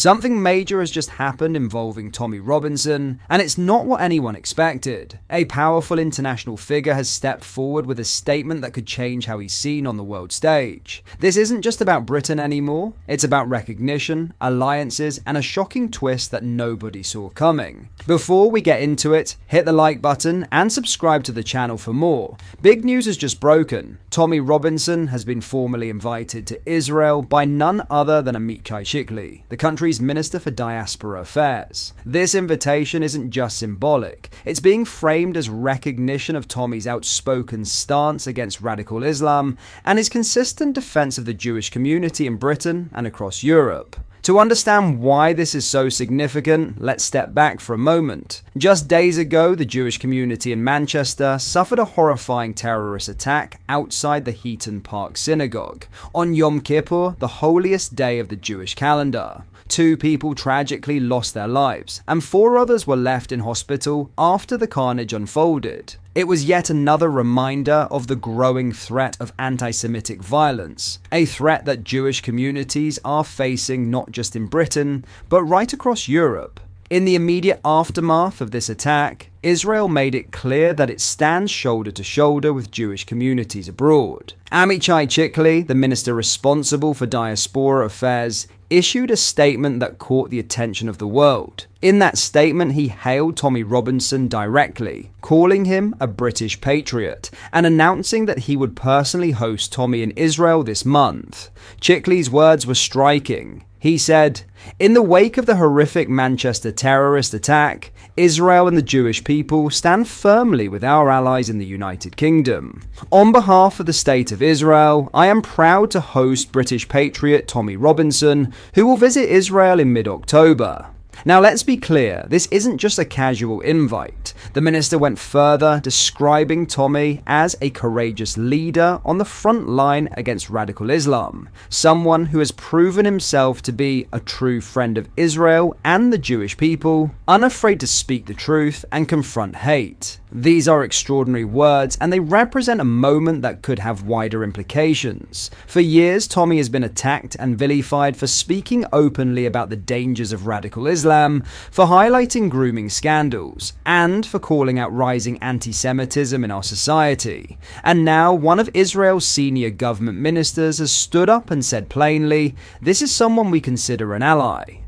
Something major has just happened involving Tommy Robinson, and it's not what anyone expected. A powerful international figure has stepped forward with a statement that could change how he's seen on the world stage. This isn't just about Britain anymore, it's about recognition, alliances, and a shocking twist that nobody saw coming. Before we get into it, hit the like button and subscribe to the channel for more. Big news has just broken. Tommy Robinson has been formally invited to Israel by none other than Amichai Chikli, the country's Minister for Diaspora Affairs. This invitation isn't just symbolic, it's being framed as recognition of Tommy's outspoken stance against radical Islam and his consistent defense of the Jewish community in Britain and across Europe. To understand why this is so significant, let's step back for a moment. Just days ago, the Jewish community in Manchester suffered a horrifying terrorist attack outside the Heaton Park Synagogue on Yom Kippur, the holiest day of the Jewish calendar. 2 people tragically lost their lives, and 4 others were left in hospital after the carnage unfolded. It was yet another reminder of the growing threat of anti-Semitic violence, a threat that Jewish communities are facing not just in Britain, but right across Europe. In the immediate aftermath of this attack, Israel made it clear that it stands shoulder to shoulder with Jewish communities abroad. Amichai Chikli, the minister responsible for diaspora affairs, issued a statement that caught the attention of the world. In that statement, he hailed Tommy Robinson directly, calling him a British patriot, and announcing that he would personally host Tommy in Israel this month. Chikli's words were striking. He said, "In the wake of the horrific Manchester terrorist attack, Israel and the Jewish people stand firmly with our allies in the United Kingdom. On behalf of the State of Israel, I am proud to host British patriot Tommy Robinson, who will visit Israel in mid-October." Now let's be clear, this isn't just a casual invite. The minister went further, describing Tommy as a courageous leader on the front line against radical Islam, someone who has proven himself to be a true friend of Israel and the Jewish people, unafraid to speak the truth and confront hate. These are extraordinary words, and they represent a moment that could have wider implications. For years, Tommy has been attacked and vilified for speaking openly about the dangers of radical Islam, for highlighting grooming scandals, and for calling out rising anti-Semitism in our society. And now, one of Israel's senior government ministers has stood up and said plainly, this is someone we consider an ally.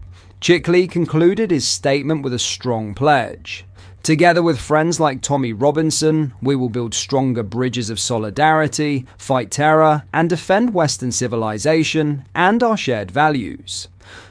Chikli concluded his statement with a strong pledge. Together with friends like Tommy Robinson, we will build stronger bridges of solidarity, fight terror, and defend Western civilization and our shared values.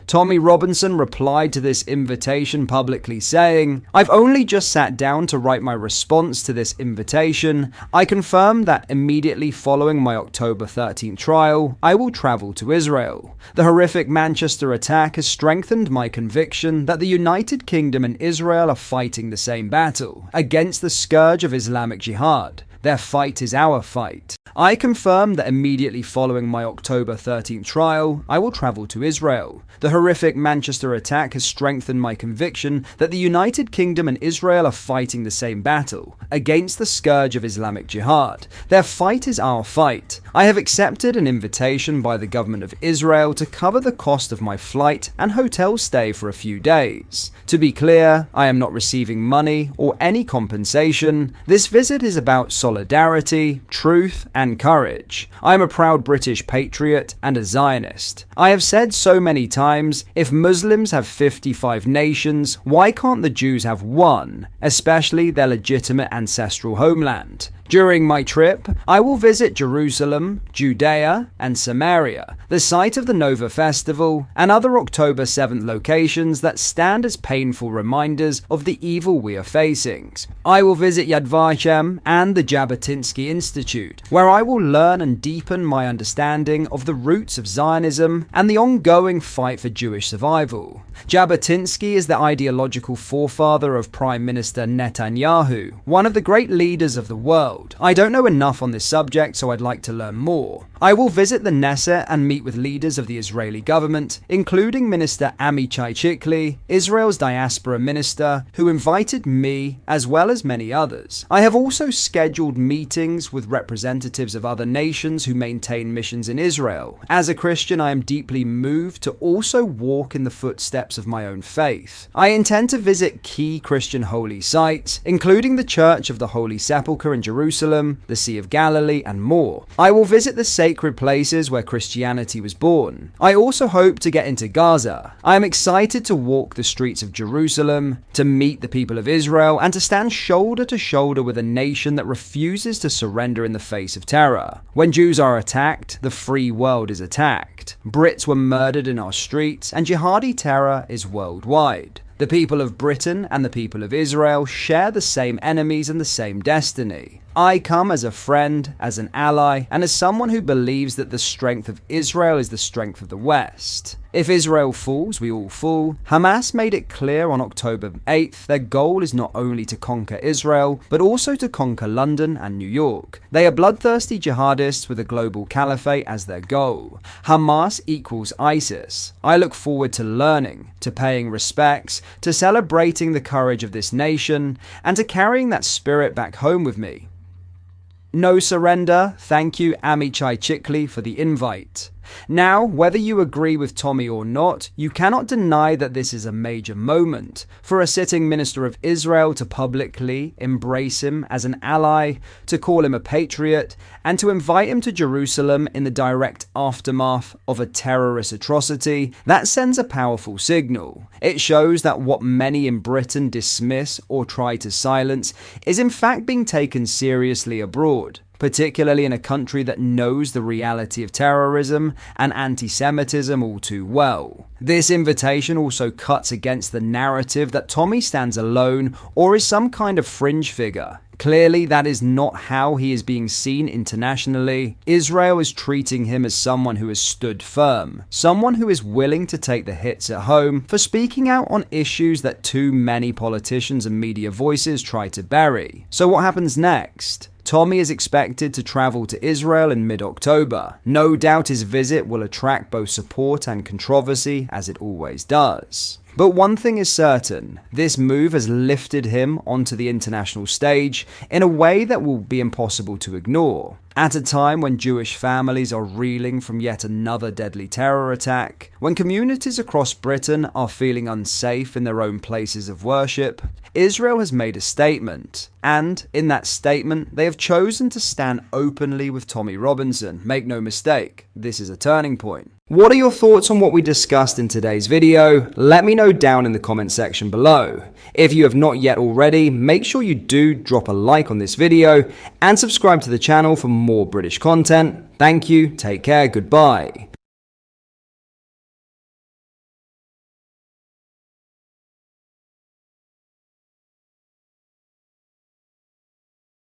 Tommy Robinson replied to this invitation publicly saying, "I've only just sat down to write my response to this invitation. I confirm that immediately following my October 13th trial, I will travel to Israel. The horrific Manchester attack has strengthened my conviction that the United Kingdom and Israel are fighting the same battle against the scourge of Islamic jihad. Their fight is our fight. I confirm that immediately following my October 13th trial, I will travel to Israel. The horrific Manchester attack has strengthened my conviction that the United Kingdom and Israel are fighting the same battle against the scourge of Islamic jihad. Their fight is our fight. I have accepted an invitation by the government of Israel to cover the cost of my flight and hotel stay for a few days. To be clear, I am not receiving money or any compensation. This visit is about solidarity, truth, and courage. I am a proud British patriot and a Zionist. I have said so many times, if Muslims have 55 nations, why can't the Jews have one, especially their legitimate ancestral homeland? During my trip, I will visit Jerusalem, Judea, and Samaria, the site of the Nova Festival, and other October 7th locations that stand as painful reminders of the evil we are facing. I will visit Yad Vashem and the Jabotinsky Institute, where I will learn and deepen my understanding of the roots of Zionism and the ongoing fight for Jewish survival. Jabotinsky is the ideological forefather of Prime Minister Netanyahu, one of the great leaders of the world. world. I don't know enough on this subject, so I'd like to learn more. I will visit the Knesset and meet with leaders of the Israeli government, including Minister Amichai Chikli, Israel's diaspora minister, who invited me as well as many others. I have also scheduled meetings with representatives of other nations who maintain missions in Israel. As a Christian, I am deeply moved to also walk in the footsteps of my own faith. I intend to visit key Christian holy sites, including the Church of the Holy Sepulchre in Jerusalem, the Sea of Galilee, and more. I will visit the sacred places where Christianity was born. I also hope to get into Gaza. I am excited to walk the streets of Jerusalem, to meet the people of Israel, and to stand shoulder to shoulder with a nation that refuses to surrender in the face of terror. When Jews are attacked, the free world is attacked. Brits were murdered in our streets, and jihadi terror is worldwide. The people of Britain and the people of Israel share the same enemies and the same destiny. I come as a friend, as an ally, and as someone who believes that the strength of Israel is the strength of the West. If Israel falls, we all fall. Hamas made it clear on October 8th their goal is not only to conquer Israel, but also to conquer London and New York. They are bloodthirsty jihadists with a global caliphate as their goal. Hamas equals ISIS. I look forward to learning, to paying respects, to celebrating the courage of this nation, and to carrying that spirit back home with me. No surrender. Thank you, Amichai Chikli, for the invite. Now, whether you agree with Tommy or not, you cannot deny that this is a major moment for a sitting minister of Israel to publicly embrace him as an ally, to call him a patriot, and to invite him to Jerusalem in the direct aftermath of a terrorist atrocity. That sends a powerful signal. It shows that what many in Britain dismiss or try to silence is in fact being taken seriously abroad, particularly in a country that knows the reality of terrorism and anti-Semitism all too well. This invitation also cuts against the narrative that Tommy stands alone or is some kind of fringe figure. Clearly, that is not how he is being seen internationally. Israel is treating him as someone who has stood firm, someone who is willing to take the hits at home for speaking out on issues that too many politicians and media voices try to bury. So what happens next? Tommy is expected to travel to Israel in mid-October. No doubt his visit will attract both support and controversy, as it always does. But one thing is certain, this move has lifted him onto the international stage in a way that will be impossible to ignore. At a time when Jewish families are reeling from yet another deadly terror attack, when communities across Britain are feeling unsafe in their own places of worship, Israel has made a statement. And in that statement, they have chosen to stand openly with Tommy Robinson. Make no mistake, this is a turning point. What are your thoughts on what we discussed in today's video? Let me know down in the comment section below. If you have not yet already, make sure you do drop a like on this video and subscribe to the channel for more British content. Thank you, take care, goodbye.